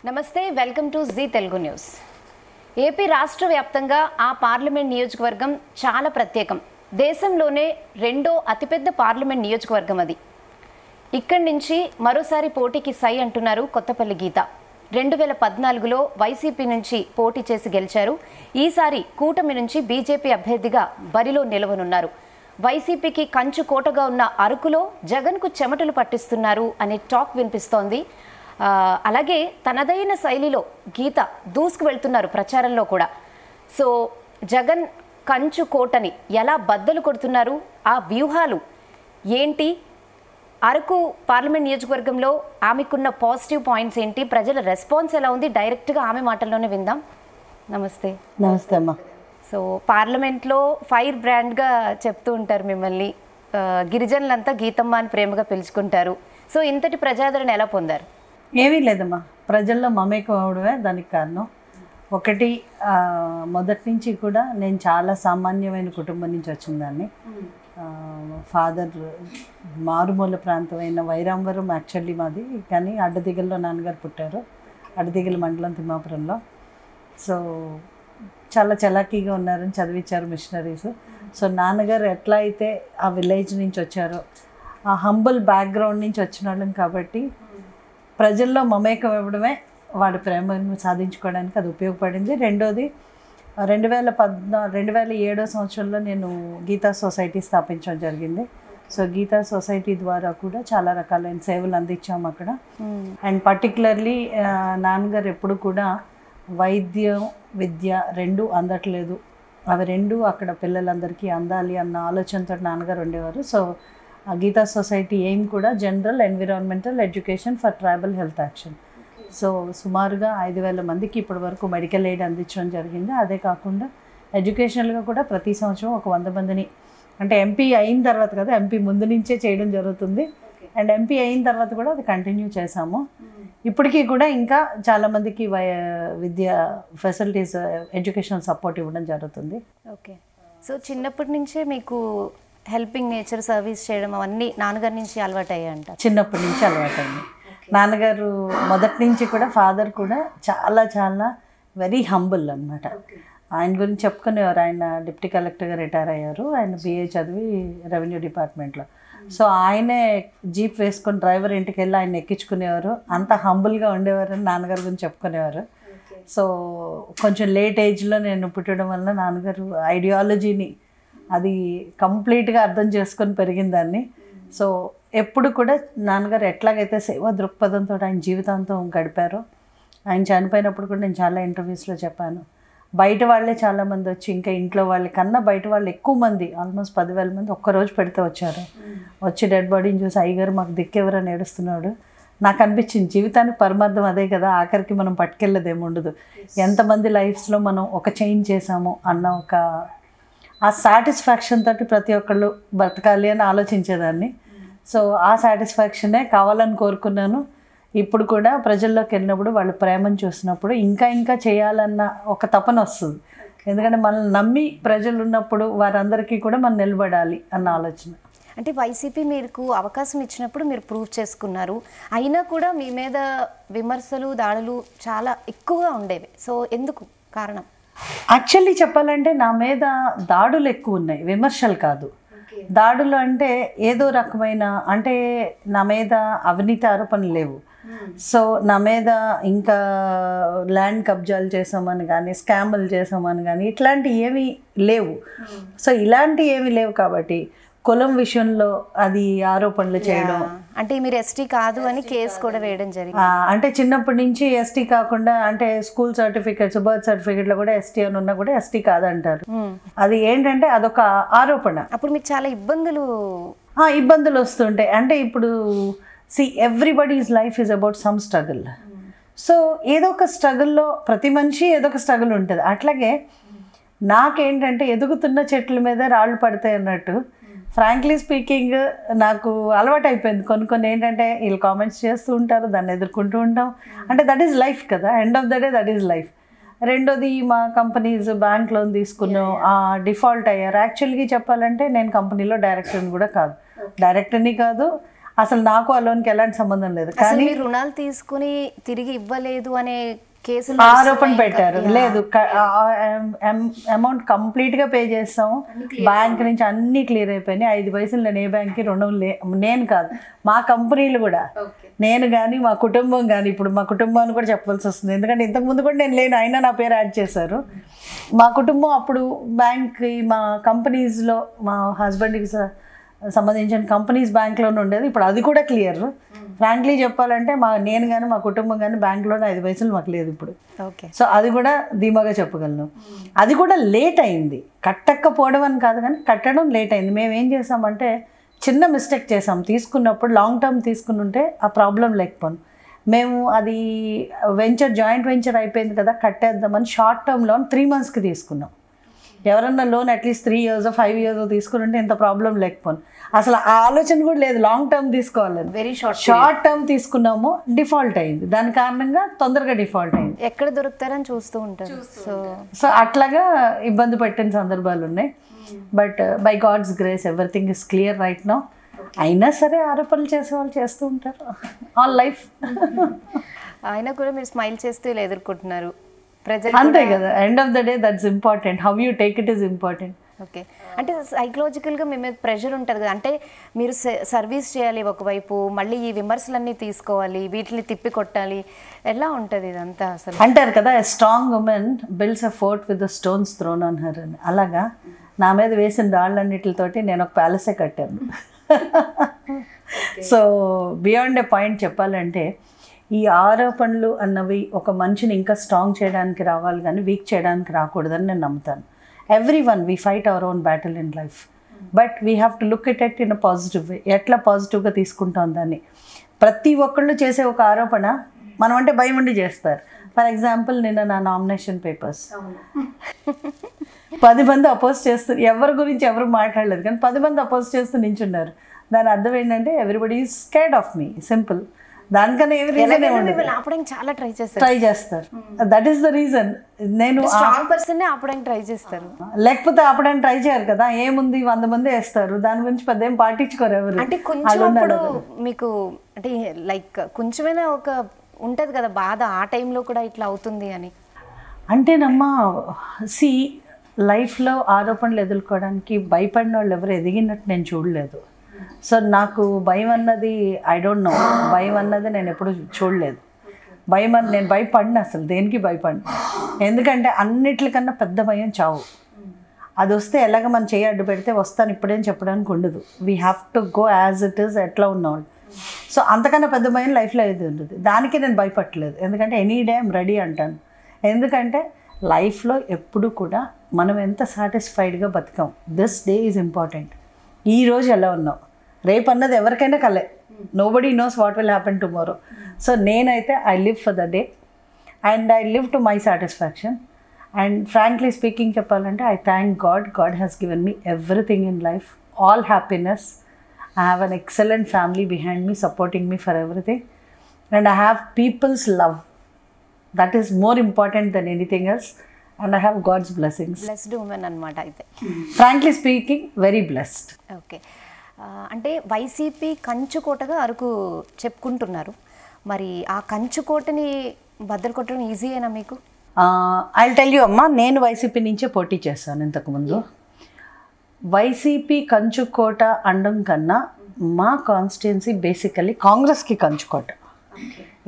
నమస్తే, welcome to Zee Telugu news. AP రాష్ట్ర వ్యాప్తంగా ఆ పార్లమెంట్ నియోజకవర్గం చాలా ప్రత్యేకం. దేశంలోనే రెండో అతిపెద్ద పార్లమెంట్ నియోజకవర్గం అది. ఇక్కడి నుంచి మరోసారి పోటీకి సై అంటున్నారు కొత్తపల్లి గీత. 2014లో వైసీపీ నుంచి పోటీ చేసి గెలిచారు. ఈసారి కూటమి నుంచి బీజేపీ అభ్యర్థిగా బరిలో నిలవనున్నారు. వైసీపీకి కంచు కోటగా ఉన్న అరకులో జగన్కు చెమటలు పట్టిస్తున్నారు అనే టాక్ వినిపిస్తోంది. అలాగే తనదైన శైలిలో గీత దూసుకు వెళ్తున్నారు ప్రచారంలో కూడా. సో జగన్ కంచు కోటని ఎలా బద్దలు కొడుతున్నారు, ఆ వ్యూహాలు ఏంటి, అరకు పార్లమెంట్ నియోజకవర్గంలో ఆమెకున్న పాజిటివ్ పాయింట్స్ ఏంటి, ప్రజల రెస్పాన్స్ ఎలా ఉంది, డైరెక్ట్గా ఆమె మాటల్లోనే విందాం. నమస్తే. నమస్తే అమ్మా. సో పార్లమెంట్లో ఫైర్ బ్రాండ్గా చెప్తూ ఉంటారు మిమ్మల్ని. గిరిజనులంతా గీతమ్మ అని ప్రేమగా పిలుచుకుంటారు. సో ఇంతటి ప్రజాదరణ ఎలా పొందారు? ఏమీ లేదమ్మా, ప్రజల్లో మమేకం అవడమే దానికి కారణం. ఒకటి, మొదటి నుంచి కూడా నేను చాలా సామాన్యమైన కుటుంబం నుంచి వచ్చిందాన్ని. ఫాదర్ మారుమూల ప్రాంతమైన వైరాంవరం యాక్చువల్లీ మాది, కానీ అడ్డదిగల్లో నాన్నగారు పుట్టారు, అడ్డదిగల మండలం తిమ్మాపురంలో. సో చాలా చలాకీగా ఉన్నారని చదివించారు మిషనరీస్. సో నాన్నగారు ఎట్లా అయితే ఆ విలేజ్ నుంచి వచ్చారో, ఆ హంబుల్ బ్యాక్గ్రౌండ్ నుంచి వచ్చిన వాళ్ళం కాబట్టి ప్రజల్లో మమేకం ఇవ్వడమే వాడి ప్రేమను సాధించుకోవడానికి అది ఉపయోగపడింది. రెండోది, 2007 సంవత్సరంలో నేను గీతా సొసైటీ స్థాపించడం జరిగింది. సో గీతా సొసైటీ ద్వారా కూడా చాలా రకాలైన సేవలు అందించాము అక్కడ. అండ్ పర్టికులర్లీ నాన్నగారు ఎప్పుడు కూడా వైద్యం విద్య రెండు అందట్లేదు, అవి రెండు అక్కడ పిల్లలందరికీ అందాలి అన్న ఆలోచనతో నాన్నగారు ఉండేవారు. సో ఆ గీతా సొసైటీ ఎయిమ్ కూడా general environmental education for tribal health action. So సుమారుగా 5,000 మందికి ఇప్పటి వరకు మెడికల్ ఎయిడ్ అందించడం జరిగింది. అదే కాకుండా ఎడ్యుకేషనల్గా కూడా ప్రతి సంవత్సరం ఒక 100 మందిని, అంటే ఎంపీ అయిన తర్వాత కదా, ఎంపీ ముందు నుంచే చేయడం జరుగుతుంది. అండ్ ఎంపీ అయిన తర్వాత కూడా అది కంటిన్యూ చేసాము. ఇప్పటికీ కూడా ఇంకా చాలామందికి విద్యా ఫెసిలిటీస్, ఎడ్యుకేషనల్ సపోర్ట్ ఇవ్వడం జరుగుతుంది. ఓకే. సో చిన్నప్పటి నుంచే మీకు హెల్పింగ్ నేచర్ సర్వీస్ చేయడం అవన్నీ నాన్నగారి నుంచి అలవాటు అయ్యాయంట? చిన్నప్పటి నుంచి అలవాటైంది. నాన్నగారు మొదటి నుంచి కూడా, ఫాదర్ కూడా చాలా చాలా వెరీ హంబుల్ అనమాట. ఆయన గురించి చెప్పుకునేవారు. ఆయన డిప్యూటీ కలెక్టర్గా రిటైర్ అయ్యారు. ఆయన BA చదివి రెవెన్యూ డిపార్ట్మెంట్లో. సో ఆయనే జీప్ వేసుకొని డ్రైవర్ ఇంటికి వెళ్ళి ఆయన ఎక్కించుకునేవారు. అంత హంబుల్గా ఉండేవారని నాన్నగారి గురించి చెప్పుకునేవారు. సో కొంచెం లేట్ ఏజ్లో నేను పుట్టడం వల్ల నాన్నగారు ఐడియాలజీని అది కంప్లీట్గా అర్థం చేసుకొని పెరిగిందాన్ని. సో ఎప్పుడు కూడా నాన్నగారు ఎట్లాగైతే సేవా దృక్పథంతో ఆయన జీవితాంతం గడిపారో, ఆయన చనిపోయినప్పుడు కూడా నేను చాలా ఇంటర్వ్యూస్లో చెప్పాను, బయట వాళ్ళే చాలామంది వచ్చి, ఇంకా ఇంట్లో వాళ్ళ కన్నా బయట వాళ్ళు ఎక్కువ మంది, ఆల్మోస్ట్ 10,000 మంది ఒక్కరోజు పెడితే వచ్చారు. వచ్చి డెడ్ బాడీని చూసి అయ్యగారు మాకు దిక్కెవరని ఏడుస్తున్నాడు. నాకు అనిపించింది జీవితానికి పరమార్థం అదే కదా, ఆఖరికి మనం పట్టుకెళ్ళేదేమి ఉండదు, ఎంతమంది లైఫ్స్లో మనం ఒక చేంజ్ చేసాము అన్న ఒక ఆ సాటిస్ఫాక్షన్ తోటి ప్రతి ఒక్కళ్ళు బ్రతకాలి అని ఆలోచించేదాన్ని. సో ఆ సాటిస్ఫాక్షనే కావాలని కోరుకున్నాను. ఇప్పుడు కూడా ప్రజల్లోకి వెళ్ళినప్పుడు వాళ్ళు ప్రేమను చూసినప్పుడు ఇంకా ఇంకా చేయాలన్న ఒక తపన వస్తుంది. ఎందుకంటే మనల్ని నమ్మి ప్రజలు ఉన్నప్పుడు వారందరికీ కూడా మనం నిలబడాలి అన్న ఆలోచన. అంటే వైసీపీ మీకు అవకాశం ఇచ్చినప్పుడు మీరు ప్రూవ్ చేసుకున్నారు, అయినా కూడా మీ మీద విమర్శలు, దాడులు చాలా ఎక్కువగా ఉండేవి. సో ఎందుకు కారణం? యాక్చువల్లీ చెప్పాలంటే నా మీద దాడులు ఎక్కువ ఉన్నాయి, విమర్శలు కాదు. దాడులు అంటే ఏదో రకమైన, అంటే నా మీద అవినీతి ఆరోపణలు లేవు. సో నా మీద ఇంకా ల్యాండ్ కబ్జాలు చేసామని కానీ, స్కాములు చేసామని కానీ ఇట్లాంటివి ఏమీ లేవు. సో ఇలాంటివి ఏమీ లేవు కాబట్టి కులం విషయంలో అది ఆరోపణలు చేయడం, అంటే మీరు ఎస్టీ కాదు అని కేసు కూడా వేయడం జరిగింది. అంటే చిన్నప్పటి నుంచి ఎస్టీ కాకుండా, అంటే స్కూల్ సర్టిఫికెట్స్, బర్త్ సర్టిఫికెట్లో కూడా ఎస్టీ అని ఉన్నా కూడా ఎస్టీ కాదంటారు. అది ఏంటంటే అదొక ఆరోపణ. అప్పుడు మీకు చాలా ఇబ్బందులు వస్తుంటాయి. అంటే ఇప్పుడు everybody's life is about some struggle. So ఏదో ఒక స్ట్రగుల్లో ప్రతి మనిషి ఏదో ఒక స్ట్రగుల్ ఉంటుంది. అట్లాగే నాకేంటంటే ఎదుగుతున్న చెట్ల మీద రాళ్ళు పడతాయి అన్నట్టు, ఫ్రాంక్లీ స్పీకింగ్ నాకు అలవాటు అయిపోయింది. కొన్ని ఏంటంటే వీళ్ళు కామెంట్స్ చేస్తూ ఉంటారు, దాన్ని ఎదుర్కొంటూ ఉంటాం. అంటే దట్ ఈజ్ లైఫ్ కదా, end of the day that is life. రెండోది, మా కంపెనీస్ బ్యాంక్ లోన్ తీసుకున్నాం, డిఫాల్ట్ అయ్యారు. యాక్చువల్గా చెప్పాలంటే నేను కంపెనీలో డైరెక్టర్ని కూడా కాదు, డైరెక్టర్ని కాదు, అసలు నాకు ఆ లోన్కి ఎలాంటి సంబంధం లేదు. అసలు కానీ మీరు రుణాలు తీసుకుని తిరిగి ఇవ్వలేదు అనే కేసులు ఆరోపణ పెట్టారు. లేదు, అమౌంట్ కంప్లీట్గా పే చేస్తాము, బ్యాంక్ నుంచి అన్నీ క్లియర్ అయిపోయినాయి, 5 పైసలు నేను ఏ బ్యాంక్కి రుణం నేను కాదు, మా కంపెనీలు కూడా, నేను కానీ మా కుటుంబం కానీ, ఇప్పుడు మా కుటుంబాన్ని కూడా చెప్పవలసి వస్తుంది ఎందుకంటే ఇంతకుముందు కూడా నేను లేను, అయినా నా పేరు యాడ్ చేశారు. మా కుటుంబం అప్పుడు బ్యాంక్కి, మా కంపెనీస్లో మా హస్బెండ్కి సంబంధించిన కంపెనీస్ బ్యాంక్లోనే ఉండేది. ఇప్పుడు అది కూడా క్లియర్. ఫ్రాంక్లీ చెప్పాలంటే నేను కానీ మా కుటుంబం కానీ బ్యాంక్లోనే 5 పైసలు మాకు లేదు ఇప్పుడు. సో అది కూడా ధీమాగా చెప్పగలను. అది కూడా లేట్ అయింది, కట్టకపోవడం అని కాదు కానీ కట్టడం లేట్ అయింది. మేము ఏం చేసామంటే చిన్న మిస్టేక్ చేసాం, తీసుకున్నప్పుడు లాంగ్ టర్మ్ తీసుకుని ఉంటే ఆ ప్రాబ్లం లేకపోను. మేము అది జాయింట్ వెంచర్ అయిపోయింది కదా, కట్టేద్దామని షార్ట్ టర్మ్ లోన్ 3 monthsకి తీసుకున్నాం. ఎవరన్నా లోన్ అట్లీస్ట్ 3 years 5 years తీసుకుని ఉంటే ఇంత ప్రాబ్లం లేకపోను. అసలు ఆ ఆలోచన కూడా లేదు లాంగ్ టర్మ్ తీసుకోవాలని. వెరీ షార్ట్ టర్మ్ తీసుకున్నాము, డిఫాల్ట్ అయింది. దాని కారణంగా తొందరగా డిఫాల్ట్ అయింది. ఎక్కడ దొరుకుతారని చూస్తూ ఉంటారు. సో అట్లాగా ఇబ్బంది పెట్టిన సందర్భాలు ఉన్నాయి. But by God's grace everything is clear right now. అయినా సరే ఆరోపణలు చేసే వాళ్ళు చేస్తూ ఉంటారు ఆల్ లైఫ్. అయినా కూడా మీరు స్మైల్ చేస్తూ ఇలా ఎదుర్కొంటున్నారు. అంతే కదా, end of the day that's important, how you take it is important. Okay, అంటే సైకలాజికల్గా మీ మీద ప్రెషర్ ఉంటుంది కదా, అంటే మీరు సర్వీస్ చేయాలి ఒకవైపు, మళ్ళీ ఈ విమర్శలన్నీ తీసుకోవాలి, వీటిని తిప్పి కొట్టాలి, ఎలా ఉంటుంది ఇదంతా అసలు? అంటారు కదా, a strong women builds a fort with the stones thrown on her అని. అలాగా నా మీద వేసిన రాళ్ళన్నిటితోటి నేను ఒక ప్యాలెసే కట్టాను. సో బియాండ్ ఎ పాయింట్ చెప్పాలంటే ఈ ఆరోపణలు అన్నవి ఒక మనిషిని ఇంకా స్ట్రాంగ్ చేయడానికి రావాలి కానీ వీక్ చేయడానికి రాకూడదని నేను నమ్ముతాను. Everyone we fight our own battle in life, but we have to look it in a positive way. ఎట్లా పాజిటివ్గా తీసుకుంటాం దాన్ని. ప్రతి ఒక్కళ్ళు చేసే ఒక ఆరోపణ మనం అంటే భయం ఉండి చేస్తారు. ఫర్ ఎగ్జాంపుల్ నిన్న నా నామినేషన్ పేపర్స్ 10 మంది అపోజ్ చేస్తూ, ఎవరి గురించి ఎవరు మాట్లాడలేదు కానీ 10 మంది అపోజ్ చేస్తూ నించున్నారు. దాని అర్థం ఏంటంటే everybody is scared of me, simple. దానికన్నా ఏమి రీజన్ చాలా ట్రై చేస్తారు. That is the reason. నేను ట్రై చేస్తారు, లేకపోతే ఆపడానికి ట్రై చేయరు కదా. ఏముంది 100 మంది వేస్తారు, దాని గురించి పెద్ద ఏం పాటించుకోరు ఎవరు. అంటే కొంచెం మీకు అంటే లైక్ కొంచెమైనా ఒక ఉంటుంది కదా బాధ, ఆ టైంలో కూడా ఇట్లా అవుతుంది అని. అంటేనమ్మా సి లైఫ్లో ఆరోపణలు ఎదుర్కోవడానికి భయపడిన వాళ్ళు ఎవరు ఎదిగినట్టు నేను చూడలేదు. సో నాకు భయం అన్నది ఐ డోంట్ నో, భయం అన్నది నేను ఎప్పుడు చూడలేదు. నేను భయపడిన, అసలు దేనికి భయపడిన. ఎందుకంటే అన్నిటికన్నా పెద్ద భయం చావు. అది వస్తే ఎలాగ మనం చేయి అడ్డు పెడితే వస్తాను ఇప్పుడేం చెప్పడానికి ఉండదు. We have to go as it is, ఎట్లా ఉన్నవాళ్ళు. సో అంతకన్నా పెద్ద భయం లైఫ్లో ఏది ఉంటుంది. దానికి నేను భయపడలేదు, ఎందుకంటే ఎనీ డే ఐమ్ రెడీ అంటాను. ఎందుకంటే లైఫ్లో ఎప్పుడు కూడా మనం ఎంత సాటిస్ఫైడ్గా బతికాం, దిస్ డే ఈజ్ ఇంపార్టెంట్. ఈరోజు ఎలా ఉన్నాం, రేపు అన్నది ఎవరికైనా కలే. Nobody knows what will happen tomorrow. So నేనైతే I live for the day and I live to my satisfaction. And frankly speaking చెప్పాలంటే I thank God has given me everything in life, all happiness. I have an excellent family behind me supporting me for everything, and I have people's love. That is more important than anything else, and I have God's blessings. Blessed woman anamata aithe. Frankly speaking, very blessed. Okay. అంటే YCP కంచుకోటగా Araku చెప్పుకుంటున్నారు. మరి ఆ కంచుకోటని బద్దలు కొట్టడం easy అయినా మీకు? I'll tell you అమ్మా, నేను వైసీపీ నుంచే పోటీ చేశాను ఇంతకుముందు. వైసీపీ కంచుకోట అనడం కన్నా మా కాన్స్టిట్యున్సీ బేసికలీ కాంగ్రెస్కి కంచుకోట.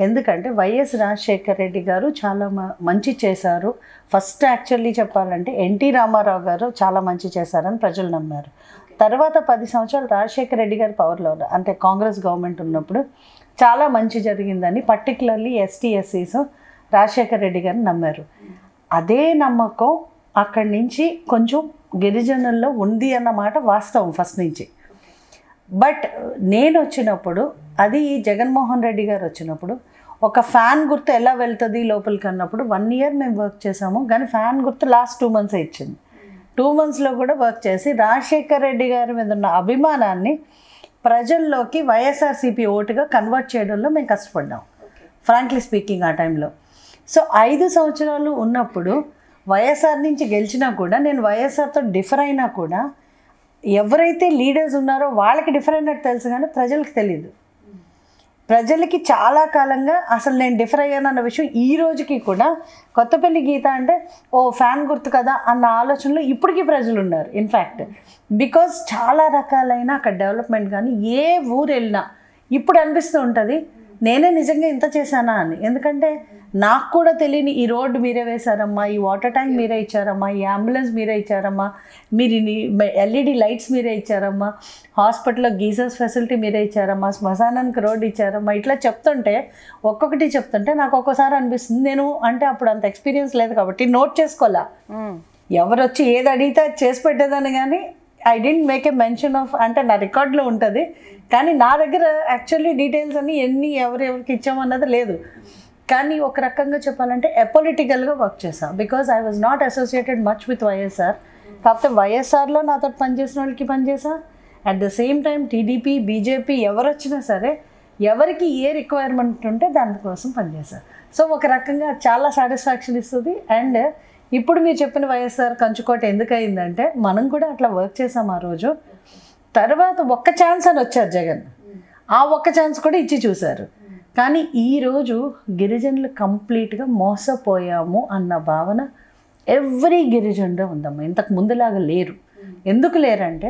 ఎందుకంటే వైఎస్ రాజశేఖర రెడ్డి గారు చాలా మంచి చేశారు. ఫస్ట్ యాక్చువల్లీ చెప్పాలంటే ఎన్టీ రామారావు గారు చాలా మంచి చేశారని ప్రజలు నమ్మారు. తర్వాత 10 సంవత్సరాలు రాజశేఖర రెడ్డి గారి పవర్లో, అంటే కాంగ్రెస్ గవర్నమెంట్ ఉన్నప్పుడు చాలా మంచి జరిగిందని పర్టికులర్లీ ఎస్టీ ఎస్సీస్ రాజశేఖర రెడ్డి గారిని నమ్మారు. అదే నమ్మకం అక్కడి నుంచి కొంచెం గిరిజనుల్లో ఉంది అన్నమాట వాస్తవం ఫస్ట్ నుంచి. బట్ నేను వచ్చినప్పుడు, అది జగన్మోహన్ రెడ్డి గారు వచ్చినప్పుడు, ఒక ఫ్యాన్ గుర్తు ఎలా వెళ్తుంది లోపలికి అన్నప్పుడు 1 year మేము వర్క్ చేసాము. కానీ ఫ్యాన్ గుర్తు లాస్ట్ 2 months ఇచ్చింది. 2 monthsలో కూడా వర్క్ చేసి రాజశేఖర్ రెడ్డి గారి మీద ఉన్న అభిమానాన్ని ప్రజల్లోకి వైఎస్ఆర్సీపీ ఓటుగా కన్వర్ట్ చేయడంలో మేము కష్టపడ్డాం, ఫ్రాంక్లీ స్పీకింగ్ ఆ టైంలో. సో 5 సంవత్సరాలు ఉన్నప్పుడు వైఎస్ఆర్ నుంచి గెలిచినా కూడా, నేను వైఎస్ఆర్తో డిఫర్ అయినా కూడా ఎవరైతే లీడర్స్ ఉన్నారో వాళ్ళకి డిఫరెంట్ అని తెలుసు కానీ ప్రజలకు తెలియదు. ప్రజలకి చాలా కాలంగా అసలు నేను డిఫర్ అయ్యానన్న విషయం ఈ రోజుకి కూడా కొత్తపల్లి గీత అంటే ఓ ఫ్యాన్ గుర్తు కదా అన్న ఆలోచనలో ఇప్పటికీ ప్రజలు ఉన్నారు. ఇన్ఫ్యాక్ట్ బికాజ్ చాలా రకాలైన అక్కడ డెవలప్మెంట్ కానీ ఏ ఊరు వెళ్ళినా ఇప్పుడు అనిపిస్తూ ఉంటుంది నేనే నిజంగా ఇంత చేశానా అని. ఎందుకంటే నాకు కూడా తెలియని ఈ రోడ్డు మీరే వేశారమ్మా, ఈ వాటర్ ట్యాంక్ మీరే ఇచ్చారమ్మా, ఈ అంబులెన్స్ మీరే ఇచ్చారమ్మా, మీరు ఎల్ఈడి లైట్స్ మీరే ఇచ్చారమ్మా, హాస్పిటల్లో గీజర్స్ ఫెసిలిటీ మీరే ఇచ్చారమ్మా, శ్మశానానికి రోడ్డు ఇచ్చారమ్మా, ఇట్లా చెప్తుంటే ఒక్కొక్కటి చెప్తుంటే నాకు ఒక్కోసారి అనిపిస్తుంది నేను అంటే అప్పుడు అంత ఎక్స్పీరియన్స్ లేదు కాబట్టి నోట్ చేసుకోవాలా, ఎవరు వచ్చి ఏది అడిగితే అది చేసి పెట్టేదాన్ని. కానీ I didn't make a mention of అంటే నా రికార్డులో ఉంటుంది కానీ నా దగ్గర యాక్చువల్లీ డీటెయిల్స్ అన్నీ ఎవరెవరికి ఇచ్చామన్నది లేదు. కానీ ఒక రకంగా చెప్పాలంటే అపొలిటికల్గా వర్క్ చేశాను because I was not associated much with YSR. కాకపోతే వైఎస్ఆర్లో నాతో పనిచేసిన వాళ్ళకి పనిచేసా, at the same time TDP BJP ఎవరు వచ్చినా సరే ఎవరికి ఏ రిక్వైర్మెంట్ ఉంటే దానికోసం పనిచేశాను. సో ఒక రకంగా చాలా సాటిస్ఫాక్షన్ ఇస్తుంది. అండ్ ఇప్పుడు మీరు చెప్పిన వైఎస్ఆర్ కంచుకోట ఎందుకు అయిందంటే మనం కూడా అట్లా వర్క్ చేసాం ఆ రోజు. తర్వాత ఒక్క ఛాన్స్ అని వచ్చారు జగన్, ఆ ఒక్క ఛాన్స్ కూడా ఇచ్చి చూశారు. కానీ ఈరోజు గిరిజనులు కంప్లీట్గా మోసపోయాము అన్న భావన ఎవ్రీ గిరిజనులో ఉందమ్మా. ఇంతకు ముందులాగా లేరు. ఎందుకు లేరంటే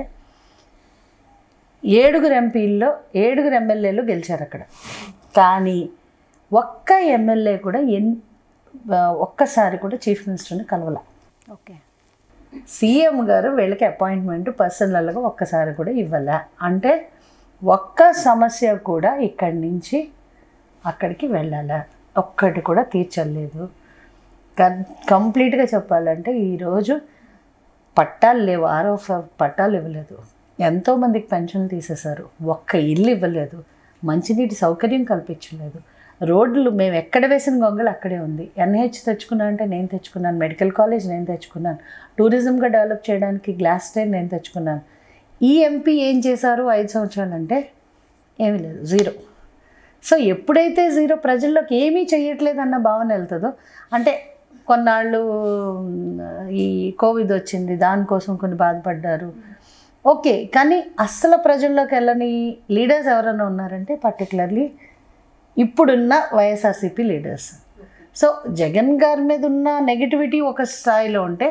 7 ఎంపీల్లో 7 ఎమ్మెల్యేలు గెలిచారు అక్కడ. కానీ ఒక్క ఎమ్మెల్యే కూడా ఒక్కసారి కూడా చీఫ్ మినిస్టర్ని కలవాల. ఓకే, సీఎం గారు వీళ్ళకి అపాయింట్మెంట్ పర్సనల్గా ఒక్కసారి కూడా ఇవ్వాల. అంటే ఒక్క సమస్య కూడా ఇక్కడి నుంచి అక్కడికి వెళ్ళాలా ఒక్కటి కూడా తీర్చలేదు. కంప్లీట్గా చెప్పాలంటే ఈరోజు పట్టాలు లేవు, పట్టాలు ఇవ్వలేదు, ఎంతోమందికి పెన్షన్లు తీసేశారు, ఒక్క ఇల్లు ఇవ్వలేదు, మంచినీటి సౌకర్యం కల్పించలేదు, రోడ్లు మేము ఎక్కడ వేసిన గొంగలు అక్కడే ఉంది. ఎన్హెచ్ తెచ్చుకున్నా అంటే నేను తెచ్చుకున్నాను, మెడికల్ కాలేజ్ నేను తెచ్చుకున్నాను, టూరిజంగా డెవలప్ చేయడానికి గ్లాస్ ట్రైన్ నేను తెచ్చుకున్నాను. ఈ ఎంపీ ఏం చేశారు 5 సంవత్సరాలు అంటే ఏమీ లేదు, జీరో. సో ఎప్పుడైతే జీరో ప్రజల్లోకి ఏమీ చేయట్లేదు అన్న భావన వెళ్తుందో అంటే కొన్నాళ్ళు ఈ కోవిడ్ వచ్చింది దానికోసం కొన్ని బాధపడ్డారు ఓకే, కానీ అస్సలు ప్రజల్లోకి వెళ్ళని లీడర్స్ ఎవరైనా ఉన్నారంటే పర్టికులర్లీ ఇప్పుడున్న వైఎస్ఆర్సీపీ లీడర్స్. సో జగన్ గారి మీద ఉన్న నెగిటివిటీ ఒక స్థాయిలో ఉంటే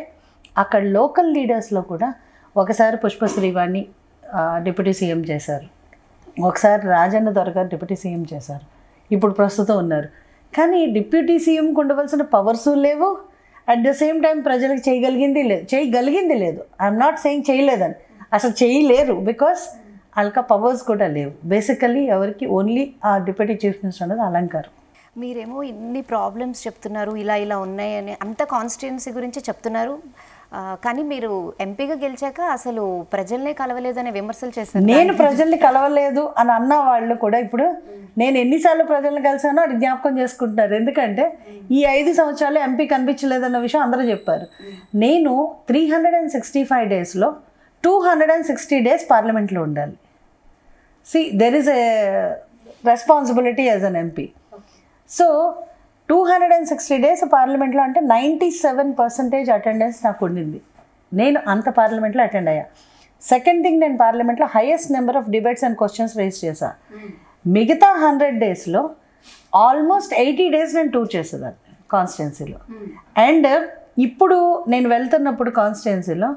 అక్కడ లోకల్ లీడర్స్లో కూడా ఒకసారి పుష్పశ్రీవాణి డిప్యూటీ సీఎం చేశారు, ఒకసారి రాజన్న దొరగారు డిప్యూటీ సీఎం చేశారు, ఇప్పుడు ప్రస్తుతం ఉన్నారు. కానీ డిప్యూటీ సీఎంకి ఉండవలసిన పవర్స్ లేవు, అట్ ద సేమ్ టైం ప్రజలకు చేయగలిగింది లేదు. ఐఎమ్ నాట్ సెయింగ్ చేయలేదని, అసలు చేయలేరు బికాస్ వాళ్ళకి పవర్స్ కూడా లేవు. బేసికలీ ఎవరికి ఓన్లీ ఆ డిప్యూటీ చీఫ్ మినిస్టర్ అనేది అలంకారం. మీరేమో ఇన్ని ప్రాబ్లమ్స్ చెప్తున్నారు, ఇలా ఉన్నాయని అంత కాన్స్టిట్యున్సీ గురించి చెప్తున్నారు, కానీ మీరు ఎంపీగా గెలిచాక అసలు ప్రజల్నే కలవలేదనే విమర్శలు చేస్తారు. నేను ప్రజల్ని కలవలేదు అని అన్న వాళ్ళు కూడా ఇప్పుడు నేను ఎన్నిసార్లు ప్రజల్ని కలిసానో అది జ్ఞాపకం చేసుకుంటున్నారు. ఎందుకంటే ఈ 5 సంవత్సరాలు ఎంపీ కనిపించలేదన్న విషయం అందరూ చెప్పారు. నేను 365 డేస్లో 260 డేస్ పార్లమెంట్లో ఉండాలి. there is a responsibility as an MP. So 260 days పార్లమెంట్లో అంటే 97% అటెండెన్స్ నాకు ఉండింది. నేను అంత పార్లమెంట్లో అటెండ్ అయ్యా. సెకండ్ థింగ్, నేను పార్లమెంట్లో highest number of debates and questions rise చేశా. మిగతా 100 డేస్లో ఆల్మోస్ట్ 80 డేస్ నేను టూర్ చేసేదాన్ని కాన్స్టిట్యున్సీలో. అండ్ ఇప్పుడు నేను వెళ్తున్నప్పుడు కాన్స్టిట్యున్సీలో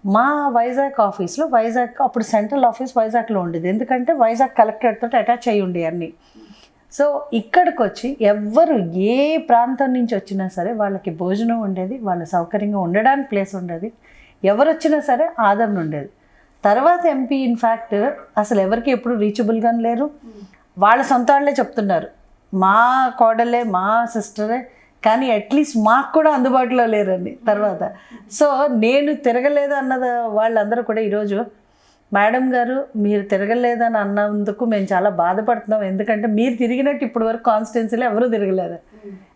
మా వైజాగ్ ఆఫీస్లో, వైజాగ్ అప్పుడు సెంట్రల్ ఆఫీస్ వైజాగ్లో ఉండేది, ఎందుకంటే వైజాగ్ కలెక్టరేట్తో అటాచ్ అయ్యి ఉండే అన్నీ. సో ఇక్కడికి వచ్చి ఎవ్వరు ఏ ప్రాంతం నుంచి వచ్చినా సరే వాళ్ళకి భోజనం ఉండేది, వాళ్ళ సౌకర్యంగా ఉండడానికి ప్లేస్ ఉండేది, ఎవరు వచ్చినా సరే ఆదరణ ఉండేది. తర్వాత ఎంపీ ఇన్ఫ్యాక్ట్ అసలు ఎవరికి ఎప్పుడు రీచబుల్గా లేరు. వాళ్ళ సొంత వాళ్ళే చెప్తున్నారు మా కోడలే మా సిస్టరే, కానీ అట్లీస్ట్ మాకు కూడా అందుబాటులో లేరండి తర్వాత. సో నేను తిరగలేదు అన్నది వాళ్ళందరూ కూడా ఈరోజు మేడం గారు మీరు తిరగలేదని అన్నందుకు మేము చాలా బాధపడుతున్నాం, ఎందుకంటే మీరు తిరిగినట్టు ఇప్పటి వరకు కాన్స్టిట్యున్సీలో ఎవరూ తిరగలేదు,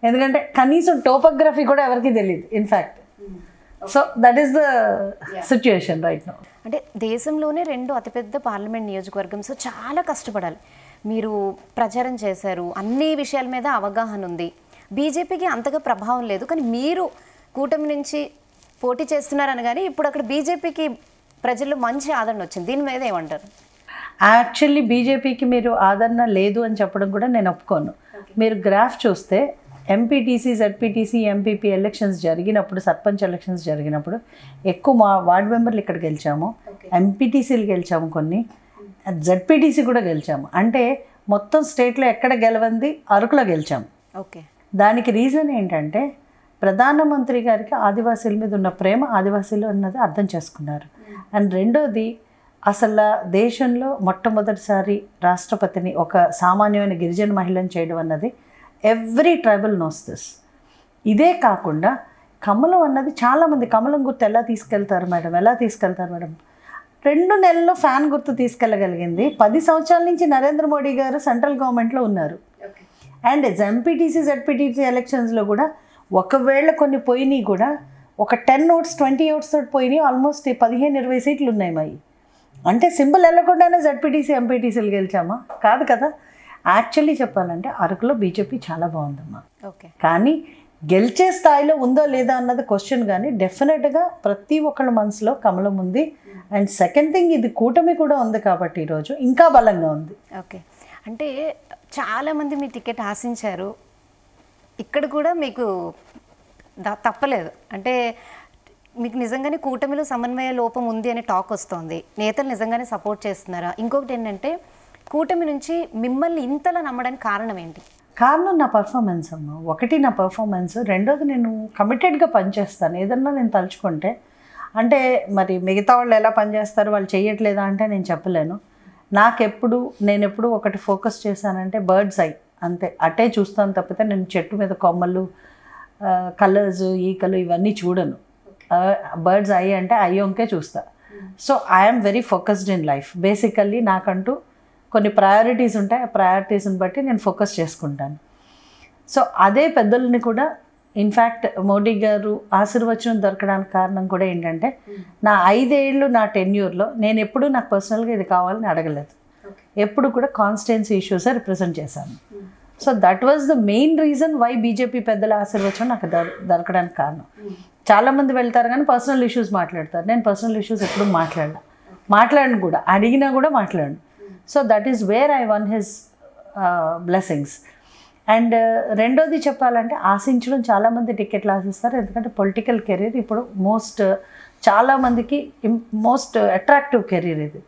ఎందుకంటే కనీసం టోపోగ్రఫీ కూడా ఎవరికి తెలియదు in fact. So that is the situation right now. అంటే దేశంలోనే 2 అతిపెద్ద పార్లమెంట్ నియోజకవర్గం, సో చాలా కష్టపడాలి. మీరు ప్రచారం చేశారు, అన్ని విషయాల మీద అవగాహన ఉంది, బీజేపీకి అంతగా ప్రభావం లేదు, కానీ మీరు కూటమి నుంచి పోటీ చేస్తున్నారని కానీ ఇప్పుడు అక్కడ బీజేపీకి ప్రజల్లో మంచి ఆదరణ వచ్చింది. దీని మీద ఏమంటారు? యాక్చువల్లీ బీజేపీకి మీరు ఆదరణ లేదు అని చెప్పడం కూడా నేను ఒప్పుకోను. మీరు గ్రాఫ్ చూస్తే ఎంపీటీసీ, జెడ్పీటీసీ, ఎంపీపీ ఎలక్షన్స్ జరిగినప్పుడు, సర్పంచ్ ఎలక్షన్స్ జరిగినప్పుడు ఎక్కువ మా వార్డు మెంబర్లు ఇక్కడ గెలిచాము, ఎంపీటీసీలు గెలిచాము, కొన్ని జెడ్పీటీసీ కూడా గెలిచాము. అంటే మొత్తం స్టేట్లో ఎక్కడ గెలవంది అరకులో గెలిచాము. ఓకే. దానికి రీజన్ ఏంటంటే ప్రధానమంత్రి గారికి ఆదివాసీల మీద ఉన్న ప్రేమ ఆదివాసీలు అన్నది అర్థం చేసుకున్నారు. అండ్ రెండోది, అసలు దేశంలో మొట్టమొదటిసారి రాష్ట్రపతిని ఒక సామాన్యమైన గిరిజన మహిళను చేయడం అన్నది ఎవ్రీ ట్రైబల్ నోస్ దిస్. ఇదే కాకుండా కమలం అన్నది చాలామంది కమలం గుర్తు ఎలా తీసుకెళ్తారు మేడం, 2 నెలల్లో ఫ్యాన్ గుర్తు తీసుకెళ్ళగలిగింది. 10 సంవత్సరాల నుంచి నరేంద్ర మోడీ గారు సెంట్రల్ గవర్నమెంట్లో ఉన్నారు. అండ్ ఎంపీటీసీ, జెడ్పీటీసీ ఎలక్షన్స్లో కూడా ఒకవేళ కొన్ని పోయినాయి కూడా ఒక 10 ఓట్స్ 20 ఓట్స్ తోటి పోయినాయి. ఆల్మోస్ట్ 15-20 సీట్లు ఉన్నాయి మాయి. అంటే సింబల్ వెళ్ళకుండానే జెడ్పీటీసీ, ఎంపీటీసీలు గెలిచామా? కాదు కదా. యాక్చువల్లీ చెప్పాలంటే అరకులో బీజేపీ చాలా బాగుందమ్మా. ఓకే. కానీ గెలిచే స్థాయిలో ఉందో లేదా అన్నది క్వశ్చన్. కానీ డెఫినెట్గా ప్రతి ఒక్కళ్ళ మనసులో కమలం ఉంది. అండ్ సెకండ్ థింగ్, ఇది కూటమి కూడా ఉంది కాబట్టి ఈరోజు ఇంకా బలంగా ఉంది. ఓకే. అంటే చాలామంది మీ టికెట్ ఆశించారు, ఇక్కడ కూడా మీకు తప్పలేదు. అంటే మీకు నిజంగానే కూటమిలో సమన్వయ లోపం ఉంది అనే టాక్ వస్తుంది. నేతలు నిజంగానే సపోర్ట్ చేస్తున్నారా? ఇంకొకటి ఏంటంటే కూటమి నుంచి మిమ్మల్ని ఇంతలా నమ్మడానికి కారణం ఏంటి? కారణం నా పర్ఫార్మెన్స్ అమ్మ. ఒకటి నా పర్ఫార్మెన్స్, రెండోది నేను కమిటెడ్గా పనిచేస్తాను. ఏదన్నా నేను తలుచుకుంటే, అంటే మరి మిగతా వాళ్ళు ఎలా పనిచేస్తారు, వాళ్ళు చేయట్లేదా అంటే నేను చెప్పలేను. నేను ఎప్పుడు ఒకటి ఫోకస్ చేశానంటే బర్డ్స్ ఐ, అంతే. అటే చూస్తాను తప్పితే నేను చెట్టు మీద కొమ్మలు, కలర్స్, ఈకలు ఇవన్నీ చూడను. బర్డ్స్ ఐ అంటే అయ్యోంకే చూస్తా. So I'm very focused in life. Basically నాకంటూ కొన్ని ప్రయారిటీస్ ఉంటాయి. ఆ ప్రయారిటీస్ని బట్టి నేను ఫోకస్ చేసుకుంటాను. సో అదే పెద్దల్ని కూడా, ఇన్ఫ్యాక్ట్ మోడీ గారు ఆశీర్వచనం దొరకడానికి కారణం కూడా ఏంటంటే నా 5 ఏళ్ళు నా టెన్యూర్లో నేను ఎప్పుడూ నాకు పర్సనల్గా ఇది కావాలని అడగలేదు. ఎప్పుడు కూడా కాన్స్టిట్యున్సీ ఇష్యూసే రిప్రజెంట్ చేశాను. So that was the main reason why BJP పెద్దల ఆశీర్వచనం నాకు దొరకడానికి కారణం. చాలామంది వెళ్తారు కానీ పర్సనల్ ఇష్యూస్ మాట్లాడతారు. నేను పర్సనల్ ఇష్యూస్ ఎప్పుడు మాట్లాడను కూడా, అడిగినా కూడా మాట్లాడను. So that is where I one his blessings. And రెండోది చెప్పాలంటే ఆశించడం, చాలామంది టికెట్లు ఆశిస్తారు. ఎందుకంటే పొలిటికల్ కెరీర్ ఇప్పుడు చాలామందికి మోస్ట్ అట్రాక్టివ్ కెరీర్ ఇది.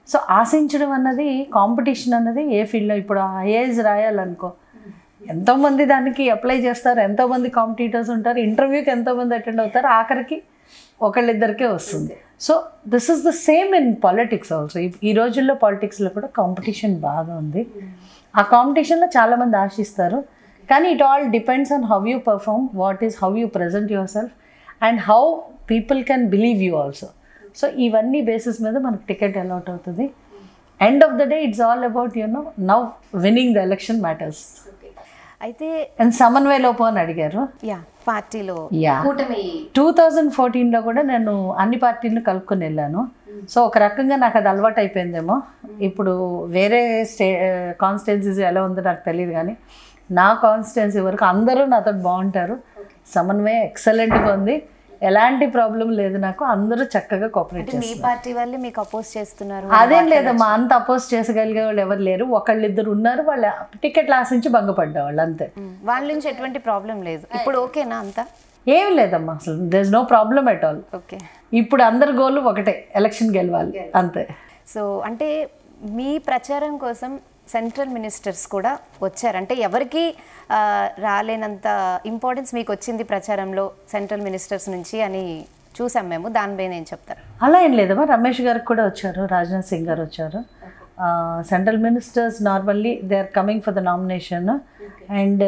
సో ఆశించడం అన్నది, కాంపిటీషన్ అన్నది ఏ ఫీల్డ్లో, ఇప్పుడు ఐఏఎస్ రాయాలనుకో ఎంతోమంది దానికి అప్లై చేస్తారు, ఎంతోమంది కాంపిటీటర్స్ ఉంటారు, ఇంటర్వ్యూకి ఎంతోమంది అటెండ్ అవుతారు, ఆఖరికి ఒకళ్ళిద్దరికే వస్తుంది. So this is the same in politics also. ఈ రోజుల్లో పాలిటిక్స్లో కూడా కాంపిటీషన్ బాగా ఉంది. ఆ కాంపిటీషన్లో చాలామంది ఆశిస్తారు. కానీ it all depends on how you perform, how you present your self and how people can believe you also. So ఇవన్నీ బేసిస్ మీద మనకు టికెట్ అలాట్ అవుతుంది. End of the day it's all about now winnowing the election matters. అయితే సమన్వయ లోపం అని అడిగారు. పార్టీలో 2014లో కూడా నేను అన్ని పార్టీలను కలుపుకొని వెళ్ళాను. సో ఒక రకంగా నాకు అది అలవాటు అయిపోయిందేమో. ఇప్పుడు వేరే కాన్స్టిట్యున్సీస్ ఎలా ఉందో నాకు తెలియదు, కానీ నా కాన్స్టిట్యున్సీ వరకు అందరూ నాతో బాగుంటారు. సమన్వయం ఎక్సలెంట్గా ఉంది, ఎలాంటి ప్రాబ్లం లేదు నాకు. అందరూ చక్కగా కోఆపరేట్ చేస్తారు. మీ పార్టీ వాళ్ళు మీకు అపోజ్ చేస్తున్నారు? అదేం లేదమ్మా, అంత అపోజ్ చేసగలిగే వాళ్ళు ఎవరు లేరు. ఒకళ్ళిద్దరు ఉన్నారు, వాళ్ళ టికెట్లు ఆశించి భంగపడ్డవాళ్ళు అంతే. వాళ్ళ నుంచి ఎటువంటి ప్రాబ్లం లేదు. ఇప్పుడు ఓకేనా అంతా? ఏం లేదమ్మా, అసలు there is no problem at all. Okay. ఇప్పుడు అందరి గోల్ ఒకటే, ఎలక్షన్ గెలవాలి అంతే. సో అంటే మీ ప్రచారం కోసం సెంట్రల్ మినిస్టర్స్ కూడా వచ్చారు. అంటే ఎవరికి రాలేనంత ఇంపార్టెన్స్ మీకు వచ్చింది ప్రచారంలో సెంట్రల్ మినిస్టర్స్ నుంచి అని చూసాం మేము. దానిపై నేను చెప్తాను. అలా ఏం లేదమ్మా, రమేష్ గారికి కూడా వచ్చారు, రాజ్నాథ్ సింగ్ గారు వచ్చారు. Central ministers normally they are coming for the nomination. And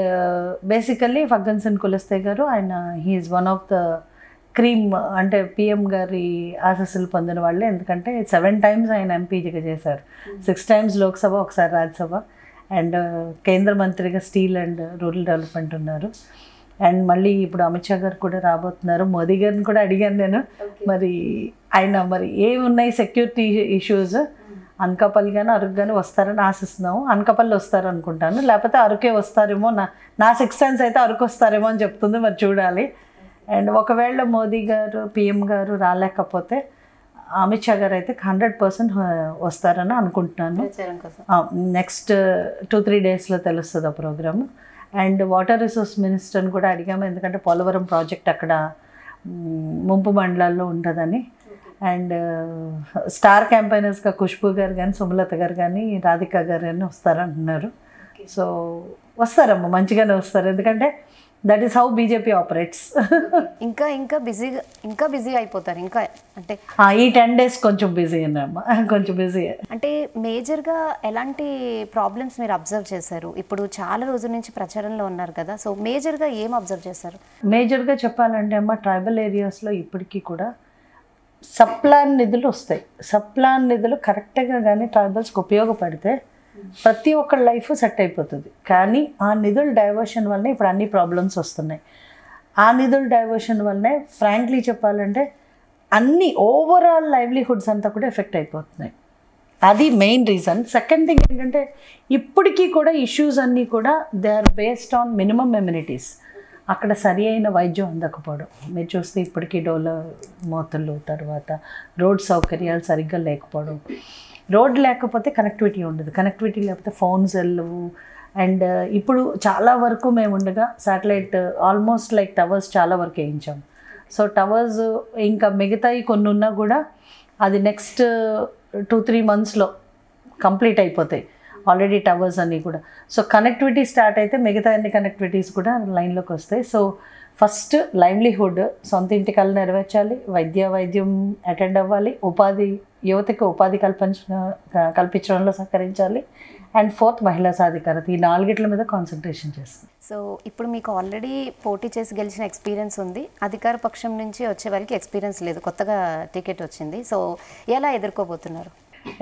basically Faggan Singh Kulaste గారు, ఆయన he's one of the cream, అంటే పిఎం గారి ఆశస్సులు పొందిన వాళ్ళే. ఎందుకంటే 7 times ఆయన ఎంపీగా చేశారు, 6 times లోక్సభ, ఒకసారి రాజ్యసభ, అండ్ కేంద్ర మంత్రిగా స్టీల్ అండ్ రూరల్ డెవలప్మెంట్ ఉన్నారు. అండ్ మళ్ళీ ఇప్పుడు అమిత్ షా గారు కూడా రాబోతున్నారు. మోదీ గారిని కూడా అడిగాను నేను, మరి ఆయన మరి ఏమున్నాయి సెక్యూరిటీ ఇష్యూస్, అనకాపల్లి కానీ అరకు కానీ వస్తారని ఆశిస్తున్నాము. అనకాపల్లి వస్తారు అనుకుంటాను, లేకపోతే అరకే వస్తారేమో. నా 6 times అయితే అరకు వస్తారేమో అని చెప్తుంది, మరి చూడాలి. అండ్ ఒకవేళ మోదీ గారు పిఎం గారు రాలేకపోతే అమిత్ షా గారు అయితే 100% వస్తారని అనుకుంటున్నాను. నెక్స్ట్ 2-3 డేస్లో తెలుస్తుంది ఆ ప్రోగ్రామ్. అండ్ వాటర్ రిసోర్స్ మినిస్టర్ని కూడా అడిగాము, ఎందుకంటే పోలవరం ప్రాజెక్ట్ అక్కడ ముంపు మండలాల్లో ఉంటుందని. అండ్ స్టార్ క్యాంపైనర్స్గా ఖుష్బూ గారు కానీ, సుమలత గారు కానీ, రాధిక గారు కానీ వస్తారంటున్నారు. సో వస్తారమ్మా, మంచిగానే వస్తారు, ఎందుకంటే that is how BJP operates. ఇంకా బిజీగా అయిపోతారు. ఇంకా అంటే ఈ 10 days కొంచెం బిజీ అమ్మా, కొంచెం బిజీ. అంటే మేజర్గా ఎలాంటి ప్రాబ్లమ్స్ మీరు అబ్జర్వ్ చేశారు? ఇప్పుడు చాలా రోజుల నుంచి ప్రచారంలో ఉన్నారు కదా, సో మేజర్గా ఏం అబ్జర్వ్ చేశారు? మేజర్గా చెప్పాలంటే అమ్మ, ట్రైబల్ ఏరియాస్లో ఇప్పటికీ కూడా సప్లాన్ నిధులు వస్తాయి. సప్లాన్ నిధులు కరెక్ట్గా కానీ ట్రైబల్స్కి ఉపయోగపడితే ప్రతి ఒక్కరి లైఫ్ సెట్ అయిపోతుంది. కానీ ఆ నిధుల డైవర్షన్ వల్లనే ఇప్పుడు అన్ని ప్రాబ్లమ్స్ వస్తున్నాయి. ఆ నిధుల డైవర్షన్ వల్లనే ఫ్రాంక్లీ చెప్పాలంటే అన్ని ఓవరాల్ లైవ్లీహుడ్స్ అంతా కూడా ఎఫెక్ట్ అయిపోతున్నాయి. అది మెయిన్ రీజన్. సెకండ్ థింగ్ ఏంటంటే ఇప్పటికీ కూడా ఇష్యూస్ అన్నీ కూడా they are based on minimum amenities. అక్కడ సరి అయిన వైద్యం అందకపోవడం మీరు చూస్తే ఇప్పటికీ డోల మోతలు, తర్వాత రోడ్ సౌకర్యాలు సరిగ్గా లేకపోవడం. రోడ్ లేకపోతే కనెక్టివిటీ ఉండదు, కనెక్టివిటీ లేకపోతే ఫోన్స్ వెళ్ళవు. అండ్ ఇప్పుడు చాలా వరకు మేము ఉండగా శాటిలైట్ ఆల్మోస్ట్ లైక్ టవర్స్ చాలా వరకు వేయించాం. సో టవర్స్ ఇంకా మిగతాయి కొన్ని ఉన్నా కూడా అది నెక్స్ట్ 2-3 monthsలో కంప్లీట్ అయిపోతాయి ఆల్రెడీ టవర్స్ అన్నీ కూడా. సో కనెక్టివిటీ స్టార్ట్ అయితే మిగతా అన్ని కనెక్టివిటీస్ కూడా లైన్లోకి వస్తాయి. సో ఫస్ట్ లైవ్లీహుడ్, సొంత ఇంటికల్లా నెరవేర్చాలి, వైద్యం అటెండ్ అవ్వాలి, యువతకి ఉపాధి కల్పించడంలో సహకరించాలి. అండ్ 4th మహిళా సాధికారత. ఈ 4 మీద కాన్సన్ట్రేషన్ చేస్తుంది. సో ఇప్పుడు మీకు ఆల్రెడీ పోటీ చేసి గెలిచిన ఎక్స్పీరియన్స్ ఉంది, అధికార పక్షం నుంచి వచ్చే వాళ్ళకి ఎక్స్పీరియన్స్ లేదు, కొత్తగా టికెట్ వచ్చింది. సో ఎలా ఎదుర్కోబోతున్నారు?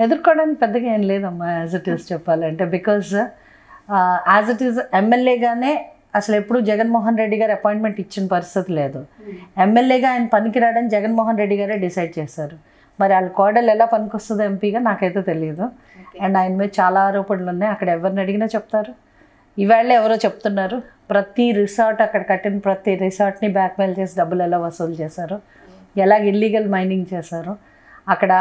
ఎదుర్కోవడానికి పెద్దగా ఏం లేదమ్మా, యాజ్ ఇట్ ఈస్ చెప్పాలంటే. బికాజ్ యాజ్ ఇట్ ఈస్ ఎమ్మెల్యేగానే అసలు ఎప్పుడు జగన్మోహన్ రెడ్డి గారు అపాయింట్మెంట్ ఇచ్చిన పరిస్థితి లేదు. ఎమ్మెల్యేగా ఆయన పనికిరాడని జగన్మోహన్ రెడ్డి గారే డిసైడ్ చేశారు. మరి వాళ్ళ కోడలు ఎలా పనికొస్తుందో ఎంపీగా నాకైతే తెలియదు. అండ్ ఆయన మీద చాలా ఆరోపణలు ఉన్నాయి. అక్కడ ఎవరిని అడిగినా చెప్తారు. ఇవాళ ఎవరో చెప్తున్నారు, ప్రతి రిసార్ట్ అక్కడ కట్టిన ప్రతి రిసార్ట్ని బ్లాక్మెయిల్ చేసి డబ్బులు ఎలా వసూలు చేశారు, ఎలాగ ఇల్లీగల్ మైనింగ్ చేశారు. అక్కడ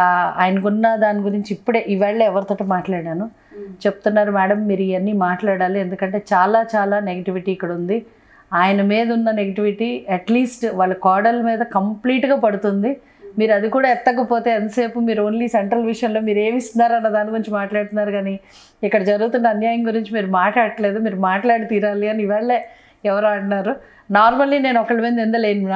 ఆయనకున్న దాని గురించి ఇప్పుడే ఇవాళ ఎవరితో మాట్లాడాను, చెప్తున్నారు మేడం మీరు ఇవన్నీ మాట్లాడాలి, ఎందుకంటే చాలా చాలా నెగిటివిటీ ఇక్కడ ఉంది. ఆయన మీద ఉన్న నెగిటివిటీ అట్లీస్ట్ వాళ్ళ కోడల మీద కంప్లీట్గా పడుతుంది. మీరు అది కూడా ఎత్తకపోతే ఎంతసేపు మీరు ఓన్లీ సెంట్రల్ విషయంలో మీరు ఏమి ఇస్తున్నారు అన్న దాని గురించి మాట్లాడుతున్నారు, కానీ ఇక్కడ జరుగుతున్న అన్యాయం గురించి మీరు మాట్లాడట్లేదు, మీరు మాట్లాడి తీరాలి అని ఇవాళే ఎవరో అన్నారు. నార్మల్లీ నేను ఒకళ్ళ మీద నిందలేను,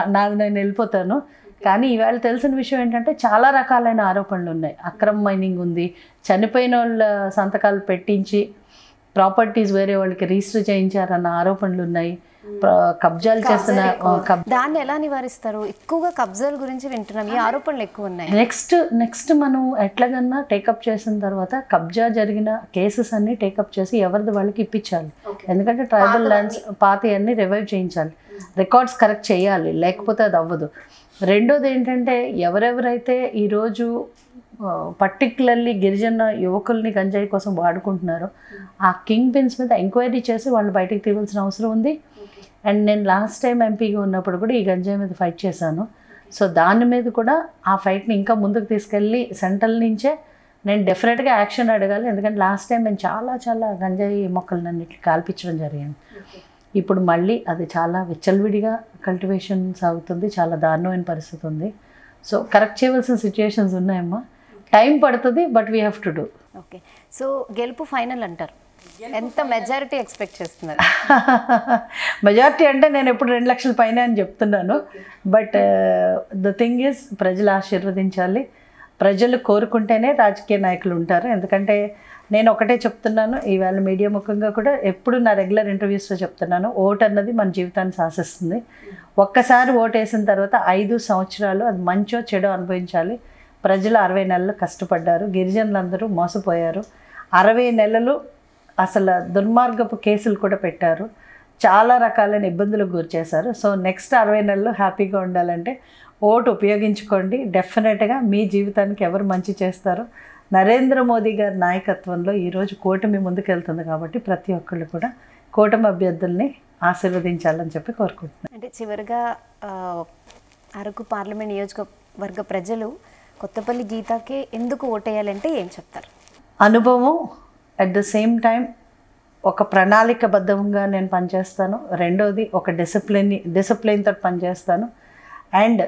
నేను వెళ్ళిపోతాను. కానీ ఈవేళ తెలిసిన విషయం ఏంటంటే చాలా రకాలైన ఆరోపణలు ఉన్నాయి. అక్రమ మైనింగ్ ఉంది, చనిపోయిన వాళ్ళ సంతకాలు పెట్టించి ప్రాపర్టీస్ వేరే వాళ్ళకి రిజిస్టర్ చేయించారన్న ఆరోపణలు ఉన్నాయి. కబ్జాలు చేస్తున్న దాన్ని ఎలా నివారిస్తారు? ఎక్కువగా కబ్జాల గురించి వింటున్నాం, ఈ ఆరోపణలు ఎక్కువ ఉన్నాయి. నెక్స్ట్ మనం ఎట్లాగన్నా టేకప్ చేసిన తర్వాత కబ్జా జరిగిన కేసెస్ అన్ని టేకప్ చేసి ఎవరిది వాళ్ళకి ఇప్పించాలి. ఎందుకంటే ట్రైబల్ ల్యాండ్స్ పాత అన్ని రివైవ్ చేయించాలి, రికార్డ్స్ కరెక్ట్ చేయాలి, లేకపోతే అది అవ్వదు. రెండోది ఏంటంటే ఎవరెవరైతే ఈరోజు పర్టికులర్లీ గిరిజన యువకుల్ని గంజాయి కోసం వాడుకుంటున్నారో ఆ కింగ్ పిన్స్ మీద ఎంక్వైరీ చేసి వాళ్ళు బయటకు తీయాల్సిన అవసరం ఉంది. అండ్ నేను లాస్ట్ టైం ఎంపీగా ఉన్నప్పుడు కూడా ఈ గంజాయి మీద ఫైట్ చేశాను. సో దాని మీద కూడా ఆ ఫైట్ని ఇంకా ముందుకు తీసుకెళ్ళి సెంట్రల్ నుంచే నేను డెఫినెట్గా యాక్షన్ అడగాలి. ఎందుకంటే లాస్ట్ టైం నేను చాలా గంజాయి మొక్కలన్నిటిని కాల్పించడం జరిగింది. ఇప్పుడు మళ్ళీ అది చాలా విచ్చలవిడిగా కల్టివేషన్ సాగుతుంది, చాలా దారుణమైన పరిస్థితి ఉంది. సో కరెక్ట్ చేయవలసిన సిచ్యుయేషన్స్ ఉన్నాయమ్మా, టైం పడుతుంది, but we have to do. Okay, so గెలుపు ఫైనల్ అంటారు, ఎంత మెజారిటీ ఎక్స్పెక్ట్ చేస్తున్నారు? మెజారిటీ అంటే నేను ఎప్పుడు 2 లక్షల పైన అని చెప్తున్నాను. బట్ ద థింగ్ ఈజ్ ప్రజలు ఆశీర్వదించాలి, ప్రజలు కోరుకుంటేనే రాజకీయ నాయకులు ఉంటారు. ఎందుకంటే నేను ఒకటే చెప్తున్నాను, ఈవేళ మీడియా ముఖంగా కూడా ఎప్పుడు నా రెగ్యులర్ ఇంటర్వ్యూస్లో చెప్తున్నాను, ఓటు అన్నది మన జీవితాన్ని శాసిస్తుంది. ఒక్కసారి ఓటు వేసిన తర్వాత 5 సంవత్సరాలు అది మంచో చెడో అనుభవించాలి. ప్రజలు 60 నెలలు కష్టపడ్డారు, గిరిజనులందరూ మోసపోయారు. 60 నెలలు అసలు దుర్మార్గపు కేసులు కూడా పెట్టారు, చాలా రకాలైన ఇబ్బందులకు గురి చేశారు. సో నెక్స్ట్ 60 నెలలు హ్యాపీగా ఉండాలంటే ఓటు ఉపయోగించుకోండి. డెఫినెట్గా మీ జీవితానికి ఎవరు మంచి చేస్తారో నరేంద్ర మోదీ గారి నాయకత్వంలో ఈరోజు కూటమి ముందుకెళ్తుంది కాబట్టి ప్రతి ఒక్కళ్ళు కూడా కూటమి అభ్యర్థుల్ని ఆశీర్వదించాలని చెప్పి కోరుకుంటున్నాను. అంటే చివరిగా అరకు పార్లమెంట్ నియోజకవర్గ ప్రజలు కొత్తపల్లి గీతకే ఎందుకు ఓటేయాలంటే ఏం చెప్తారు? అనుభవం, అట్ ద సేమ్ టైం ఒక ప్రణాళికబద్ధంగా నేను పనిచేస్తాను. రెండోది ఒక డిసిప్లిన్తో పనిచేస్తాను. అండ్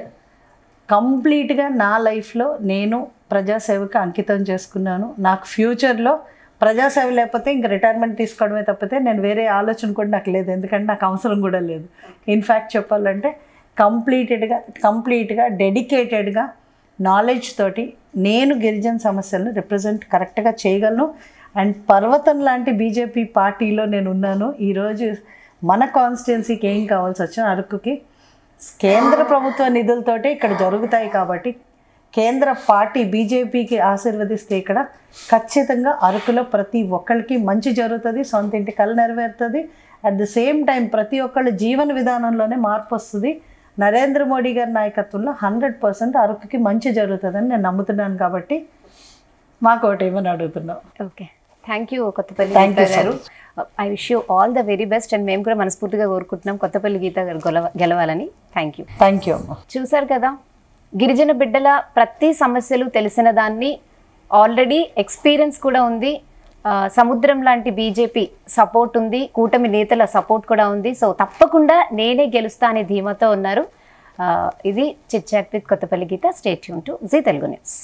కంప్లీట్గా నా లైఫ్లో నేను ప్రజాసేవకు అంకితం చేసుకున్నాను. నాకు ఫ్యూచర్లో ప్రజాసేవ లేకపోతే ఇంక రిటైర్మెంట్ తీసుకోవడమే తప్పితే నేను వేరే ఆలోచన కూడా నాకు లేదు. ఎందుకంటే నాకు అవసరం కూడా లేదు. ఇన్ఫ్యాక్ట్ చెప్పాలంటే కంప్లీట్గా డెడికేటెడ్గా నాలెడ్జ్ తోటి నేను గిరిజన సమస్యలను రిప్రజెంట్ కరెక్ట్గా చేయగలను. అండ్ పర్వతం లాంటి బీజేపీ పార్టీలో నేను ఉన్నాను. ఈరోజు మన కాన్స్టిట్యున్సీకి ఏం కావాల్సి వచ్చినా అరకుకి కేంద్ర ప్రభుత్వ నిధులతోటే ఇక్కడ జరుగుతాయి కాబట్టి కేంద్ర పార్టీ బీజేపీకి ఆశీర్వదిస్తే ఇక్కడ ఖచ్చితంగా అరకులో ప్రతి ఒక్కరికి మంచి జరుగుతుంది, సొంత ఇంటి కళ నెరవేరుతుంది. అట్ ద సేమ్ టైం ప్రతి ఒక్కళ్ళ జీవన విధానంలోనే మార్పు వస్తుంది. నరేంద్ర మోడీ గారి నాయకత్వంలో 100% అరకుకి మంచి జరుగుతుందని నేను నమ్ముతున్నాను. కాబట్టి మాకు ఒకటి ఏమని అడుగుతున్నాం. ఓకే, థ్యాంక్ యూ కొత్తపల్లి గీత గారు. I wish you all the very best. And మేము కూడా మనస్ఫూర్తిగా కోరుకుంటున్నాం కొత్తపల్లి గీత గారు గెలవాలని. Thank you. Thank you. చూసారు కదా, గిరిజన బిడ్డల ప్రతి సమస్యలు తెలిసిన దాన్ని, ఆల్రెడీ ఎక్స్పీరియన్స్ కూడా ఉంది, సముద్రం లాంటి బీజేపీ సపోర్ట్ ఉంది, కూటమి నేతల సపోర్ట్ కూడా ఉంది. సో తప్పకుండా నేనే గెలుస్తా అనే ధీమాతో ఉన్నారు. ఇది chit chat with Kothapalli Geetha. Stay tuned to Zee Telugu news.